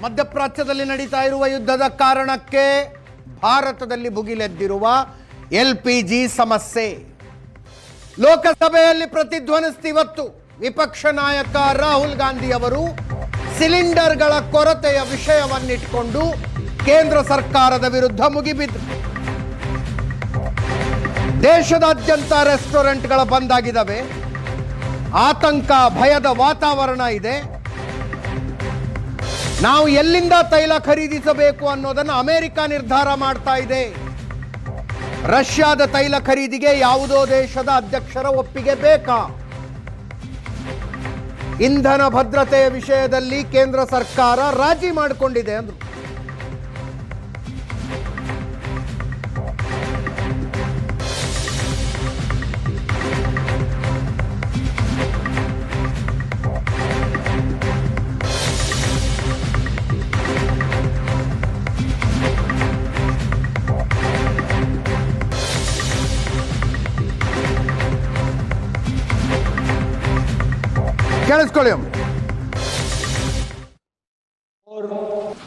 ಮಧ್ಯಪ್ರಾಚ್ಯದಲ್ಲಿ ನಡೀತಾ ಇರುವ ಯುದ್ಧದ ಕಾರಣಕ್ಕೆ ಭಾರತದಲ್ಲಿ ಭುಗಿಲೆದ್ದಿರುವ ಎಲ್ಪಿಜಿ ಸಮಸ್ಯೆ ಲೋಕಸಭೆಯಲ್ಲಿ ಪ್ರತಿಧ್ವನಿಸುತ್ತಿತ್ತು. ವಿಪಕ್ಷ ನಾಯಕ ರಾಹುಲ್ ಗಾಂಧಿ ಅವರು ಸಿಲಿಂಡರ್ಗಳ ಕೊರತೆಯ ವಿಷಯವನ್ನಿಟ್ಟುಕೊಂಡು ಕೇಂದ್ರ ಸರ್ಕಾರದ ವಿರುದ್ಧ ಮುಗಿಬಿದ್ರು. ದೇಶದಾದ್ಯಂತ ರೆಸ್ಟೋರೆಂಟ್ಗಳ ಬಂದ್ ಆಗಿದ್ದಾವೆ. ಆತಂಕ ಭಯದ ವಾತಾವರಣ ಇದೆ. ನಾವು ಎಲ್ಲಿಂದ ತೈಲ ಖರೀದಿಸಬೇಕು ಅನ್ನೋದನ್ನು ಅಮೆರಿಕ ನಿರ್ಧಾರ ಮಾಡ್ತಾ ಇದೆ. ರಷ್ಯಾದ ತೈಲ ಖರೀದಿಗೆ ಯಾವುದೋ ದೇಶದ ಅಧ್ಯಕ್ಷರ ಒಪ್ಪಿಗೆ ಬೇಕಾ? ಇಂಧನ ಭದ್ರತೆಯ ವಿಷಯದಲ್ಲಿ ಕೇಂದ್ರ ಸರ್ಕಾರ ರಾಜಿ ಮಾಡಿಕೊಂಡಿದೆ ಅಂದ್ರು.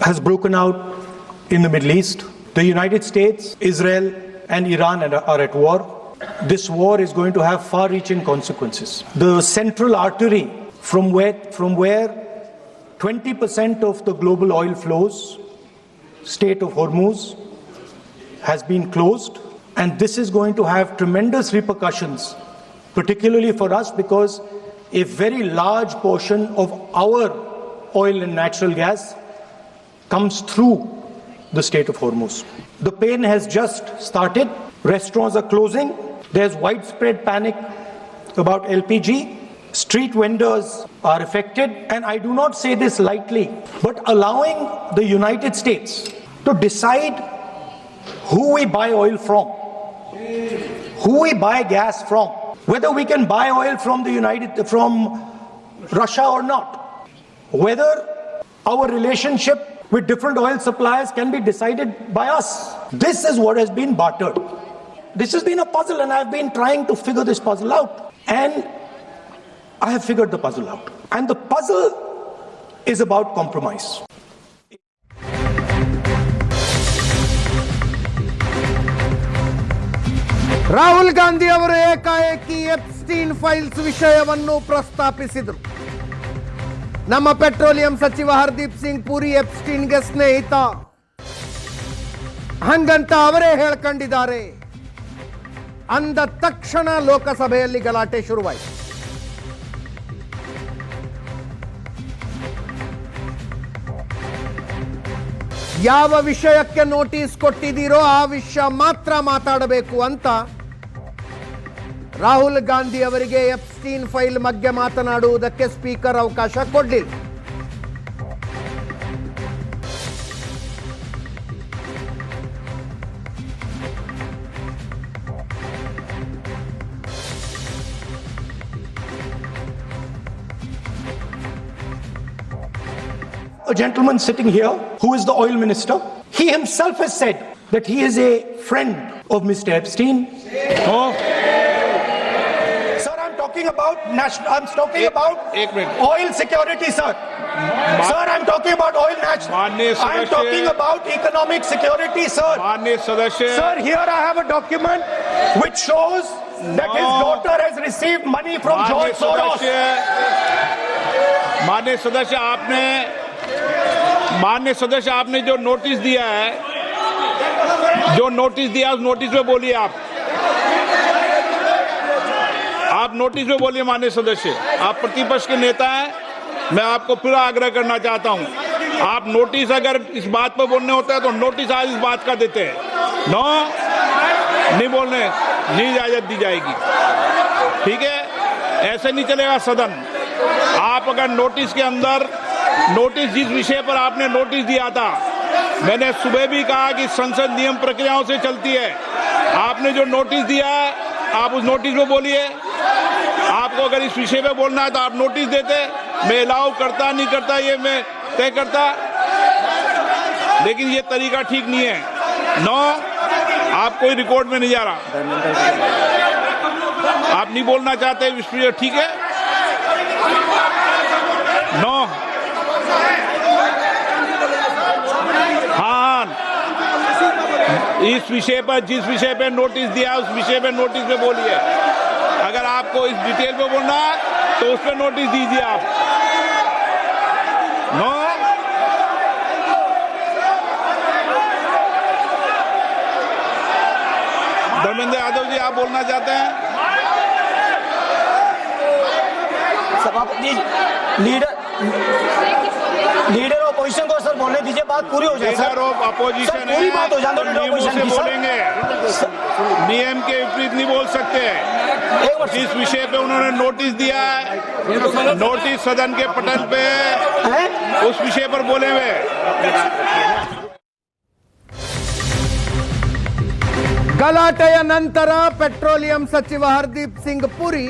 Has broken out in the Middle East. The United States, Israel, and Iran are at war. This war is going to have far-reaching consequences. The central artery from where 20% of the global oil flows, Strait of Hormuz, has been closed, and this is going to have tremendous repercussions, particularly for us, because a very large portion of our oil and natural gas comes through the Strait of Hormuz. The pain has just started. Restaurants are closing. There's widespread panic about LPG. Street vendors are affected. And I do not say this lightly, but allowing the United States to decide who we buy oil from, who we buy gas from, whether we can buy oil from Russia or not, whether our relationship with different oil suppliers can be decided by us. This is what has been bartered. This has been a puzzle, and I've been trying to figure this puzzle out. And I have figured the puzzle out. And the puzzle is about compromise. Rahul Gandhi ಅವರು ಏಕಾಏಕಿ Epstein files ವಿಷಯವನ್ನು ಪ್ರಸ್ತಾಪಿಸಿದರು. ನಮ್ಮ petroleum ಸಚಿವ ಹರ್ದೀಪ್ ಸಿಂಗ್ ಪುರಿ ಎಪ್ಸ್ಟೀನ್ಗೆ ಸ್ನೇಹಿತ ಹಂಗಂತ ಅವರೇ ಹೇಳ್ಕೊಂಡಿದ್ದಾರೆ ಅಂದ ತಕ್ಷಣ ಲೋಕಸಭೆಯಲ್ಲಿ ಗಲಾಟೆ ಶುರುವಾಯಿತು. ಯಾವ ವಿಷಯಕ್ಕೆ ನೋಟಿಸ್ ಕೊಟ್ಟಿದ್ದೀರೋ ಆ ವಿಷಯ ಮಾತ್ರ ಮಾತಾಡಬೇಕು ಅಂತ ರಾಹುಲ್ ಗಾಂಧಿ ಅವರಿಗೆ ಎಪ್ಸ್ಟೀನ್ ಫೈಲ್ ಬಗ್ಗೆ ಮಾತನಾಡುವುದಕ್ಕೆ ಸ್ಪೀಕರ್ ಅವಕಾಶ ಕೊಡಲಿಲ್ಲ. A gentleman sitting here who is the oil minister, he himself has said that he is a friend of Mr. Epstein. Oh. Sir, I'm talking about oil security, sir. Sir, I'm talking about oil national. I'm talking about economic security, sir. Sir, here I have a document which shows that his daughter has received money from George Soros. माननीय सदस्य, आपने जो notice दिया है, उस notice में बोलिए। आप नोटिस में बोलिए। माननीय सदस्य, आप प्रतिपक्ष के नेता हैं, मैं आपको पूरा आग्रह करना चाहता हूं, आप नोटिस अगर इस बात पर बोलने होता है तो नोटिस आज इस बात का देते हैं। नो, नहीं बोलने, नहीं इजाजत दी जाएगी। ठीक है, ऐसे नहीं चलेगा सदन। आप अगर नोटिस के अंदर जिस विषय पर आपने नोटिस दिया था, मैंने सुबह भी कहा कि संसद नियम प्रक्रियाओं से चलती है। आपने जो नोटिस दिया है, आप उस नोटिस में बोलिए। आपको अगर इस विषय पे बोलना है तो आप नोटिस देते, मैं अलाउ करता नहीं करता ये मैं तय करता, लेकिन ये तरीका ठीक नहीं है। नो, आप कोई रिकॉर्ड में नहीं जा रहा, आप नहीं बोलना चाहते इस विषय, ठीक है। नो, इस विषय पर जिस विषय पे नोटिस दिया उस विषय पे नोटिस पे बोलिए। अगर आपको इस डिटेल पे बोलना है तो उस पे नोटिस दीजिए आप। नो, धर्मेंद्र यादव जी, आप बोलना चाहते हैं? सभापति लीडर ऑपोजिशन को सर बोलने दीजिए, बात पूरी हो जाए। लीडर ऑफ अपोजिशन है, पूरी बात हो जाए तो नियमों से बोलेंगे, नियम के विपरीत नहीं बोल सकते। जिस विषय पे उन्होंने नोटिस दिया है, नोटिस सदन के पटल पे है, उस विषय पर बोले हुए। ಗಲಾಟೆಯ ನಂತರ ಪೆಟ್ರೋಲಿಯಂ ಸಚಿವ ಹರ್ದೀಪ್ ಸಿಂಗ್ ಪುರಿ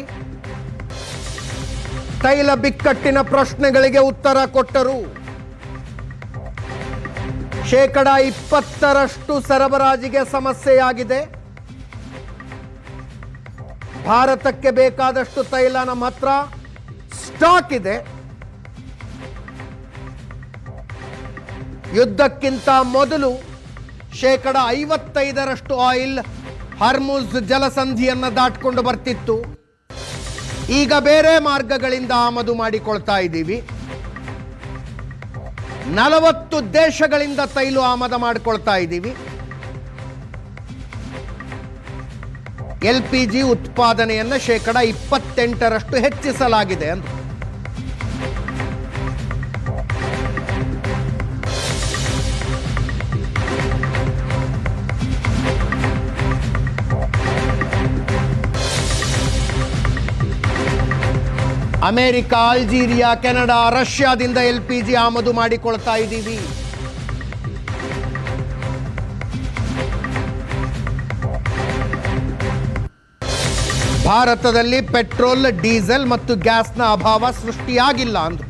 ತೈಲ ಬಿಕ್ಕಟ್ಟಿನ ಪ್ರಶ್ನೆಗಳಿಗೆ ಉತ್ತರ ಕೊಟ್ಟರು. 20% ಸರಬರಾಜಿಗೆ ಸಮಸ್ಯೆಯಾಗಿದೆ. ಭಾರತಕ್ಕೆ ಬೇಕಾದಷ್ಟು ತೈಲ ನಮ್ಮ ಹತ್ರ ಸ್ಟಾಕ್ ಇದೆ. ಯುದ್ಧಕ್ಕಿಂತ ಮೊದಲು 55% ಆಯಿಲ್ ಹರ್ಮುಜ್ ಜಲಸಂಧಿಯನ್ನು ದಾಟಿಕೊಂಡು ಬರ್ತಿತ್ತು. ಈಗ ಬೇರೆ ಮಾರ್ಗಗಳಿಂದ ಆಮದು ಮಾಡಿಕೊಳ್ತಾ ಇದ್ದೀವಿ. 40 ದೇಶಗಳಿಂದ ತೈಲ ಆಮದು ಮಾಡಿಕೊಳ್ತಾ ಇದ್ದೀವಿ. LPG ಉತ್ಪಾದನೆಯನ್ನು 28% ಹೆಚ್ಚಿಸಲಾಗಿದೆ ಅಂತ. ಅಮೆರಿಕ, ಅಲ್ಜೀರಿಯಾ, ಕೆನಡಾ, ರಷ್ಯಾದಿಂದ LPG ಆಮದು ಮಾಡಿಕೊಳ್ತಾ ಇದ್ದೀವಿ. ಭಾರತದಲ್ಲಿ ಪೆಟ್ರೋಲ್, ಡೀಸೆಲ್ ಮತ್ತು ಗ್ಯಾಸ್ನ ಅಭಾವ ಸೃಷ್ಟಿಯಾಗಿಲ್ಲ ಅಂದ್ರು.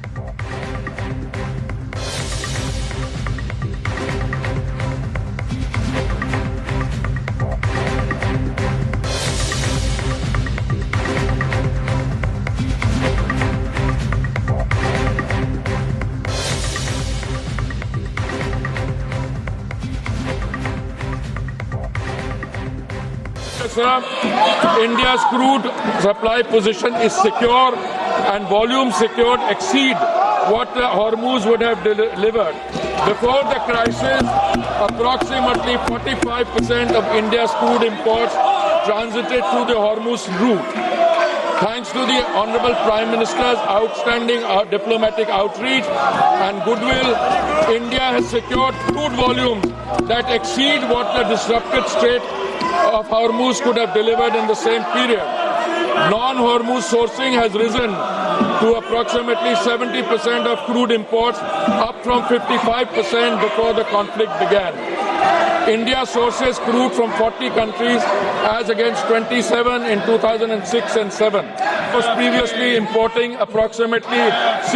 Sir, India's crude supply position is secure and volumes secured exceed what the Hormuz would have delivered. Before the crisis, approximately 45% of India's crude imports transited through the Hormuz route. Thanks to the Honorable Prime Minister's outstanding diplomatic outreach and goodwill, India has secured crude volumes that exceed what the disrupted Strait of Hormuz could have delivered in the same period. Non-Hormuz sourcing has risen to approximately 70% of crude imports, up from 55% before the conflict began. India sources crude from 40 countries as against 27 in 2006 and 7. It was previously importing approximately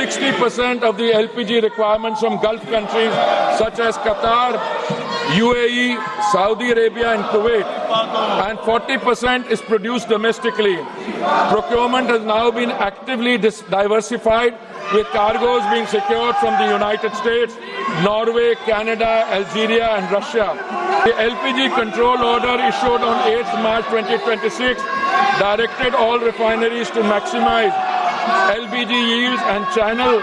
60% of the LPG requirements from Gulf countries such as Qatar, UAE, Saudi Arabia and Kuwait, and 40% is produced domestically. Procurement has now been actively diversified, with cargoes being secured from the United States, Norway, Canada, Algeria and Russia. The LPG control order issued on 8th March 2026 directed all refineries to maximize LPG yields and channel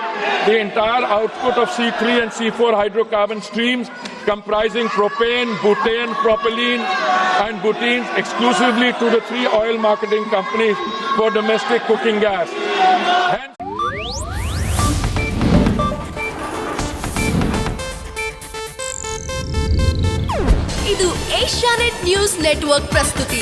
the entire output of C3 and C4 hydrocarbon streams comprising propane, butane, propylene and butenes exclusively to the 3 oil marketing companies for domestic cooking gas. Hence, ಇದು Asianet news network ಪ್ರಸ್ತುತಿ.